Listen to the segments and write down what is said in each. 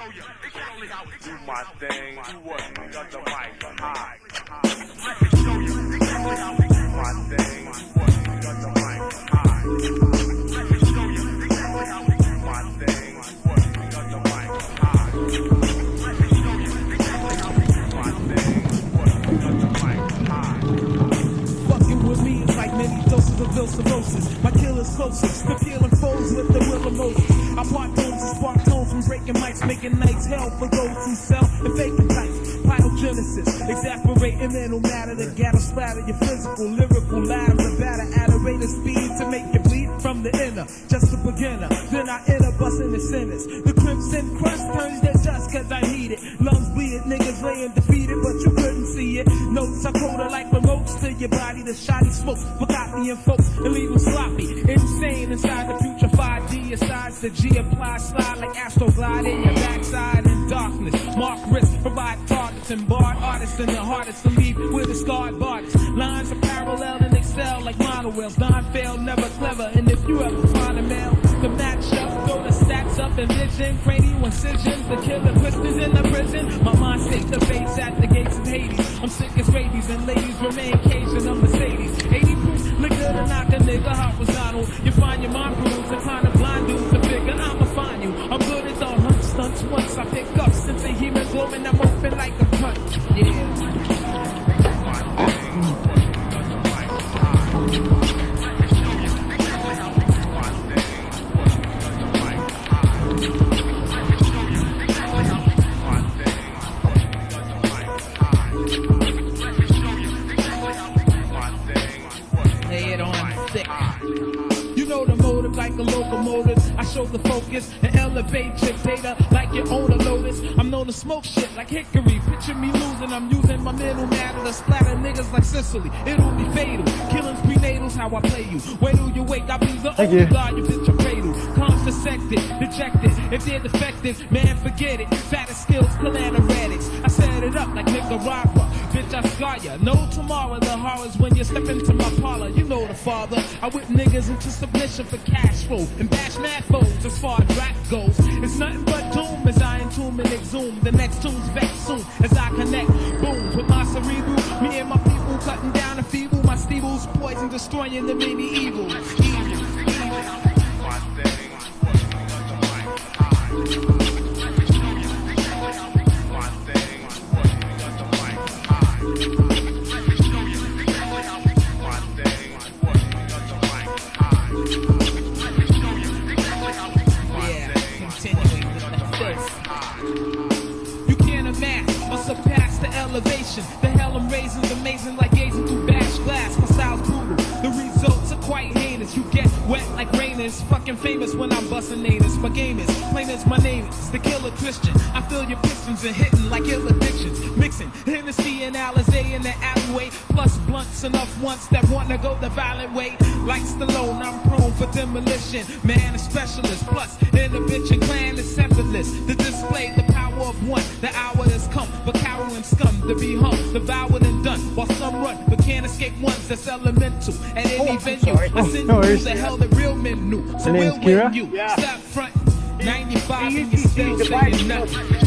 Do my thing, do what? Got the mic high. Let me show you exactly how we do my thing, do what? Got the mic high. Let me show you exactly how we do my thing, do what? Got the mic high. Let me show you exactly how we do my thing, do what? Got the mic high. Fucking with me is like many doses of ill cirrhosis. My killer's closest to killing foes with the will of Moses. I part tones and spark tones from breaking mics, making nights hell for those who sell and faking types. Pyrogenesis, exasperating mental matter to gather splatter your physical, lyrical ladder to batter at a rate of speed to make you bleed from the inner. Just a beginner, then I enter busting the sinners. The crimson crust turns to dust cause I heat it. Lungs bleed, niggas laying defeated, but you couldn't see it. Notes are colder like remotes to your body. The shoddy smokes for copying folks and leave them sloppy, insane inside the putrefied D. Asides the G apply slide like astroglide in your backside in darkness. Mark wrist, provide targets and barred artists and the hardest to leave with the scarred bodies. Lines are parallel and excel like monowells. Non-fail, never clever. And if you ever find a male to match up, throw the stats up and vision, cranial incisions, the killer twisters in the prison. My mind state debates at the gates of Hades. I'm sick as rabies and ladies remain Cajun of Mercedes. 80 proof, liquor to knock a nigga hot was Donald. You find your mind rules, the kind of blind dudes to figure I'ma find you. I'm good at the hunt stunts once I pick up since a hemoglobin I'm open like a cunt. Yeah. Like a locomotive, I show the focus and elevate your data like you own a Lotus. I'm known to smoke shit like hickory. Picture me losing, I'm using my mental matter to splatter niggas like Sicily. It'll be fatal. Killings prenatals, how I play you. Wait till you wake, I'll be the only god you bitch a cradle. Contracepted, dejected. If they're defective, man, forget it. Fatter skills, collateratics. I set it up like Nicaragua. Bitch, I scar ya. No tomorrow, the horrors when you step into my parlor. You know the father. I whip niggas into submission for cash flow and bash mad foes as far as rap goes. It's nothing but doom as I entomb and exhume. The next tune's vex soon as I connect booms with my cerebral. Me and my people cutting down the feeble. My steebles poison destroying the many evils. Elevation, the hell I'm raising's amazing like gazing through bash glass. My style's brutal, the results are quite heinous. You get wet like rain is fucking famous when I'm busting anus. My game is, plain as my name is, the killer Christian. I feel your pistons and hitting like ill addictions. Mixing Hennessy and Alizé in the alleyway. Plus blunts enough once that want to go the violent way. Like Stallone, I'm prone for demolition. Man, a specialist, plus inhibition. Clan is effortless to display the power of one. The hour has come for cowering scum to be hung, devoured and done. While some run, but can't escape ones that's elemental. At any venue, I send you the hell that real men knew. So we'll win you. Stop front, 95 and you still saying nothing.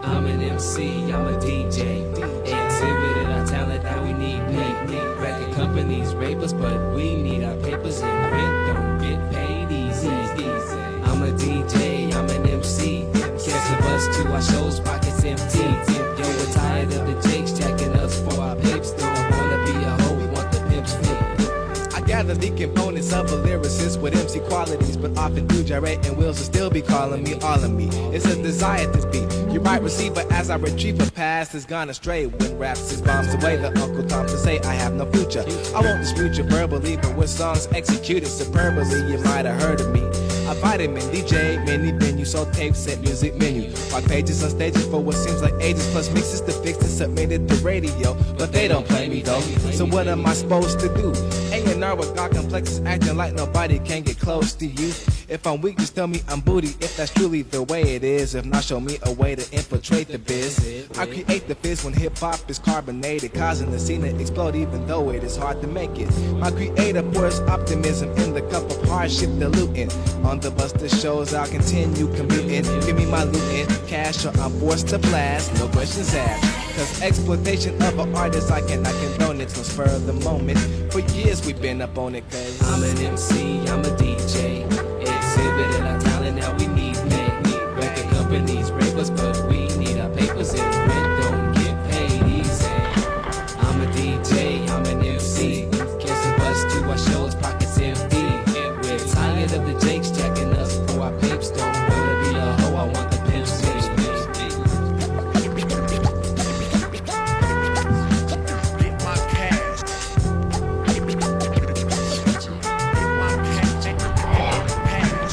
I'm an MC, I'm a DJ. Exhibiting our talent that we need pay. Record companies rape us, but we need our papers and rent don't get paid easy. I'm a DJ, I'm an MC. Guess of us to our shows, pockets empty. Yo, we're tired of the jakes jacking us for our pips. Don't wanna be a hoe, we want the pimps fit. together the components of a lyricist with MC qualities, but often do gyrate and wheels will still be calling me all of me. It's a desire to be. You might receive, but as I retrieve a past has gone astray. When raps his bombs away, the Uncle Tom to say I have no future. I won't dispute you verbally, but with songs executed superbly, you might have heard of me. I vitamin DJ, many venues, sold tapes, set music menu. My pages on stages for what seems like ages, plus mixes to fix and submitted to radio, but they don't play me though. So what am I supposed to do? A&R with God complexes acting like nobody can get close to you. If I'm weak, just tell me I'm booty, if that's truly the way it is. If not, show me a way to infiltrate the biz. I create the fizz when hip-hop is carbonated, causing the scene to explode even though it is hard to make it. My creator pours optimism in the cup of hardship diluting. On the bus to shows, I'll continue commuting. Give me my loot in cash or I'm forced to blast, no questions asked. Cause exploitation of an artist, I cannot condone it. So spur of the moment, for years we've been up on it. Cause I'm an MC, I'm a DJ. Exhibited our talent, now we need pay. Record companies rape us, but we need our papers and rent don't get paid easy. I'm a DJ, I'm an MC. Catch the bus to our shows, pockets empty. We're tired of the jakes jacking us for our pips. Don't wanna be a hoe, I want the pimp speed. Get my cash.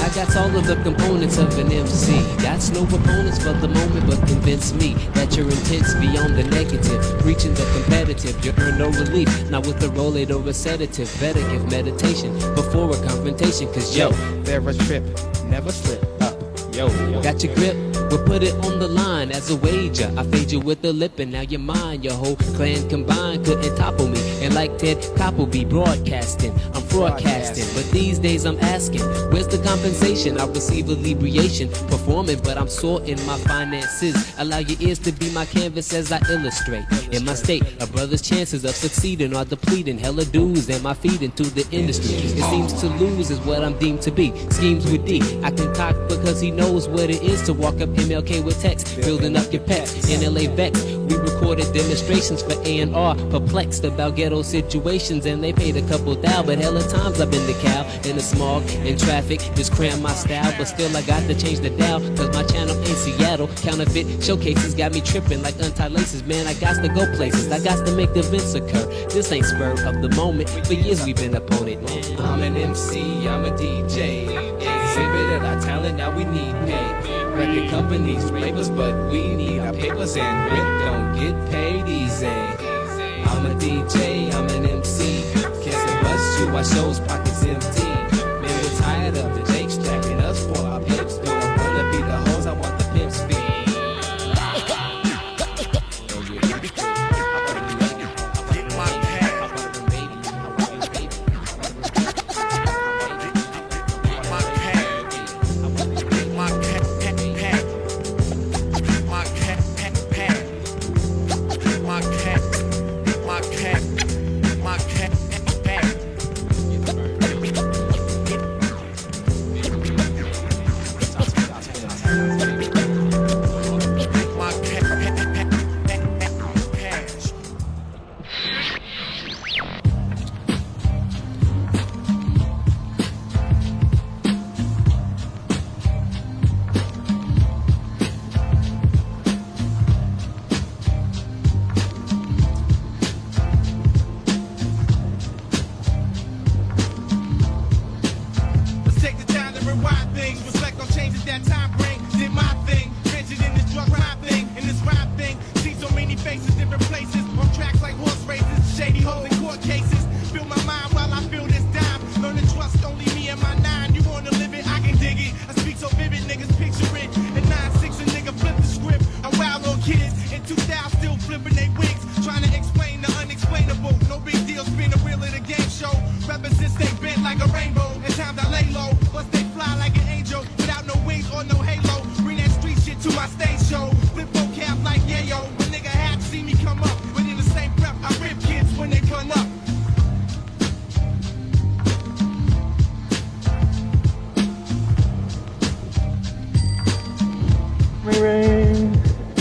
I got all of the components of an MC. Got no opponents for the moment, but convince me that your intent's beyond the negative. Reaching the competitive, you earn no relief. Not with a Rolade or a sedative. Better give meditation before a confrontation. Cause yo, they're a trip, never slip up. Yo, got your grip, we'll put it on the line as a wager. I fade you with the lip and now you're mine. Your whole clan combined couldn't topple me. And like Ted Koppel be broadcasting, I'm broadcasting. But these days I'm asking, where's the compensation? I receive alleviation, performing, but I'm sorting my finances. Allow your ears to be my canvas as I illustrate. In my state, a brother's chances of succeeding are depleting. Hella dues and my feet into the industry. It seems to lose is what I'm deemed to be. Schemes with D, I concoct because he knows what it is to walk up MLK with text, building up your pets. In LA Vex, we recorded demonstrations for A&R, perplexed about ghetto situations, and they paid a couple thou, but hella times I've been the cow in the smog, in traffic, just cram my style, but still I got to change the dial, cause my channel ain't Seattle. Counterfeit showcases got me tripping like untied laces, man, I got to go places, I got to make events occur. This ain't spur of the moment, for years we've been opponent, man. I'm an MC, I'm a DJ, exhibited our talent, now we need pay. Record companies rape us, but we need our papers and rent don't get paid easy. I'm a DJ, I'm an MC. Catch the bus to our shows, pockets empty. Man, we're tired of the jakes jacking us for our pips. Don't wanna be the hoes, I want the pimp's fee. Get my cash.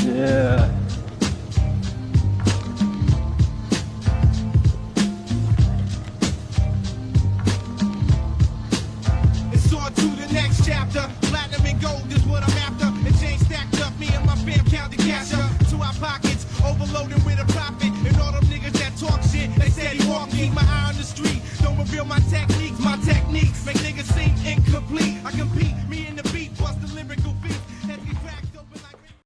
Yeah. overloading with a profit. And all them niggas that talk shit, they said he walk, keep my eye on the street. Don't reveal my technique.